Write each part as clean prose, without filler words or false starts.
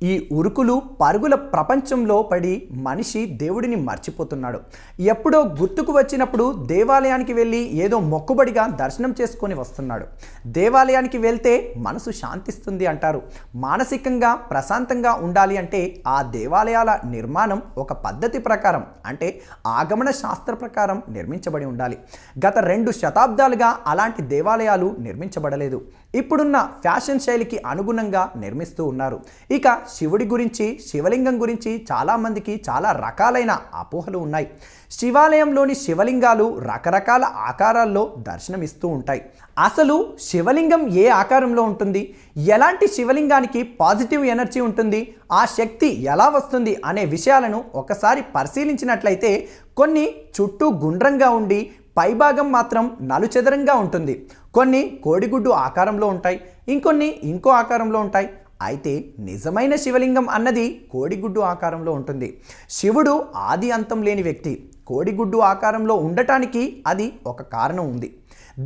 ఈ ఉరుకులు పరుగుల ప్రపంచంలో పడి మనిషి దేవుడిని మర్చిపోతున్నాడు. ఎప్పుడో గుర్తుకు వచ్చినప్పుడు దేవాలయానికి వెళ్ళి ఏదో మొక్కుబడిగా దర్శనం చేసుకొని వస్తున్నాడు. దేవాలయానికి వెళ్తే మనసు శాంతిస్తుంది అంటారు. మానసికంగా ప్రశాంతంగా ఉండాలి అంటే ఆ దేవాలయాల నిర్మాణం ఒక పద్ధతి ప్రకారం, అంటే ఆగమన శాస్త్ర ప్రకారం నిర్మించబడి ఉండాలి. గత 2 శతాబ్దాలుగా అలాంటి దేవాలయాలు నిర్మించబడలేదు. ఇప్పుడున్న ఫ్యాషన్ శైలికి అనుగుణంగా నిర్మిస్తూ ఉన్నారు. ఇక శివుడి గురించి, శివలింగం గురించి చాలామందికి చాలా రకాలైన అపోహలు ఉన్నాయి. శివాలయంలోని శివలింగాలు రకరకాల ఆకారాల్లో దర్శనమిస్తూ ఉంటాయి. అసలు శివలింగం ఏ ఆకారంలో ఉంటుంది, ఎలాంటి శివలింగానికి పాజిటివ్ ఎనర్జీ ఉంటుంది, ఆ శక్తి ఎలా వస్తుంది అనే విషయాలను ఒకసారి పరిశీలించినట్లయితే కొన్ని చుట్టూ గుండ్రంగా ఉండి పైభాగం మాత్రం నలుచెదరంగా ఉంటుంది. కొన్ని కోడిగుడ్డు ఆకారంలో ఉంటాయి, ఇంకొన్ని ఇంకో ఆకారంలో ఉంటాయి. అయితే నిజమైన శివలింగం అన్నది కోడిగుడ్డు ఆకారంలో ఉంటుంది. శివుడు ఆది అంతం లేని వ్యక్తి. కోడిగుడ్డు ఆకారంలో ఉండటానికి అది ఒక కారణం ఉంది.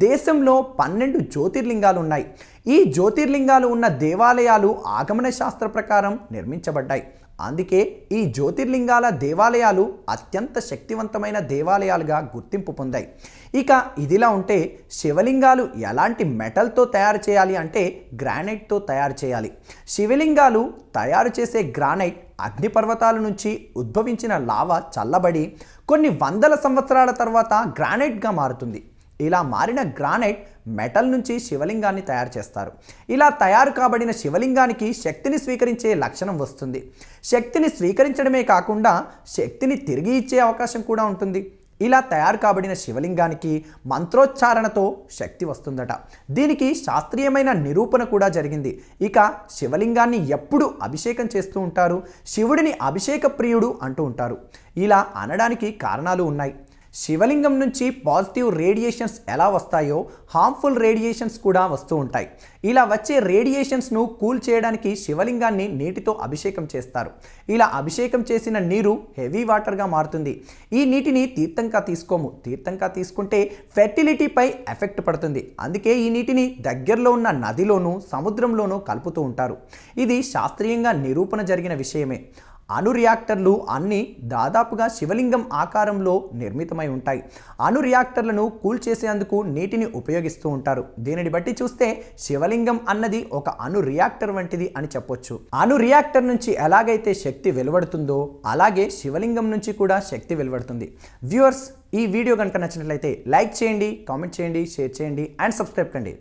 దేశంలో 12 జ్యోతిర్లింగాలు ఉన్నాయి. ఈ జ్యోతిర్లింగాలు ఉన్న దేవాలయాలు ఆగమన శాస్త్ర ప్రకారం నిర్మించబడ్డాయి. అందుకే ఈ జ్యోతిర్లింగాల దేవాలయాలు అత్యంత శక్తివంతమైన దేవాలయాలుగా గుర్తింపు పొందాయి. ఇక ఇదిలా ఉంటే శివలింగాలు ఎలాంటి మెటల్తో తయారు చేయాలి అంటే గ్రానైట్తో తయారు చేయాలి. శివలింగాలు తయారు చేసే గ్రానైట్ అగ్నిపర్వతాల నుంచి ఉద్భవించిన లావా చల్లబడి కొన్ని వందల సంవత్సరాల తర్వాత గ్రానైట్గా మారుతుంది. ఇలా మారిన గ్రానైట్ మెటల్ నుంచి శివలింగాన్ని తయారు చేస్తారు. ఇలా తయారు కాబడిన శివలింగానికి శక్తిని స్వీకరించే లక్షణం వస్తుంది. శక్తిని స్వీకరించడమే కాకుండా శక్తిని తిరిగి ఇచ్చే అవకాశం కూడా ఉంటుంది. ఇలా తయారు కాబడిన శివలింగానికి మంత్రోచ్చారణతో శక్తి వస్తుందట. దీనికి శాస్త్రీయమైన నిరూపణ కూడా జరిగింది. ఇక శివలింగాన్ని ఎప్పుడు అభిషేకం చేస్తూ ఉంటారు, శివుడిని అభిషేక ప్రియుడు అంటూ ఉంటారు. ఇలా అనడానికి కారణాలు ఉన్నాయి. శివలింగం నుంచి పాజిటివ్ రేడియేషన్స్ ఎలా వస్తాయో హార్మ్ఫుల్ రేడియేషన్స్ కూడా వస్తూ ఉంటాయి. ఇలా వచ్చే రేడియేషన్స్ను కూల్ చేయడానికి శివలింగాన్ని నీటితో అభిషేకం చేస్తారు. ఇలా అభిషేకం చేసిన నీరు హెవీ వాటర్గా మారుతుంది. ఈ నీటిని తీర్థంగా తీసుకోము. తీర్థంగా తీసుకుంటే ఫెర్టిలిటీపై ఎఫెక్ట్ పడుతుంది. అందుకే ఈ నీటిని దగ్గరలో ఉన్న నదిలోనూ సముద్రంలోనూ కలుపుతూ ఉంటారు. ఇది శాస్త్రీయంగా నిరూపణ జరిగిన విషయమే. అణు రియాక్టర్లు అన్నీ దాదాపుగా శివలింగం ఆకారంలో నిర్మితమై ఉంటాయి. అణు రియాక్టర్లను కూల్ చేసేందుకు నీటిని ఉపయోగిస్తూ ఉంటారు. దీనిని బట్టి చూస్తే శివలింగం అన్నది ఒక అణు రియాక్టర్ వంటిది అని చెప్పొచ్చు. అణు రియాక్టర్ నుంచి ఎలాగైతే శక్తి వెలువడుతుందో అలాగే శివలింగం నుంచి కూడా శక్తి వెలువడుతుంది. వ్యూవర్స్, ఈ వీడియో కనుక నచ్చినట్లయితే లైక్ చేయండి, కామెంట్ చేయండి, షేర్ చేయండి అండ్ సబ్స్క్రైబ్ కండి.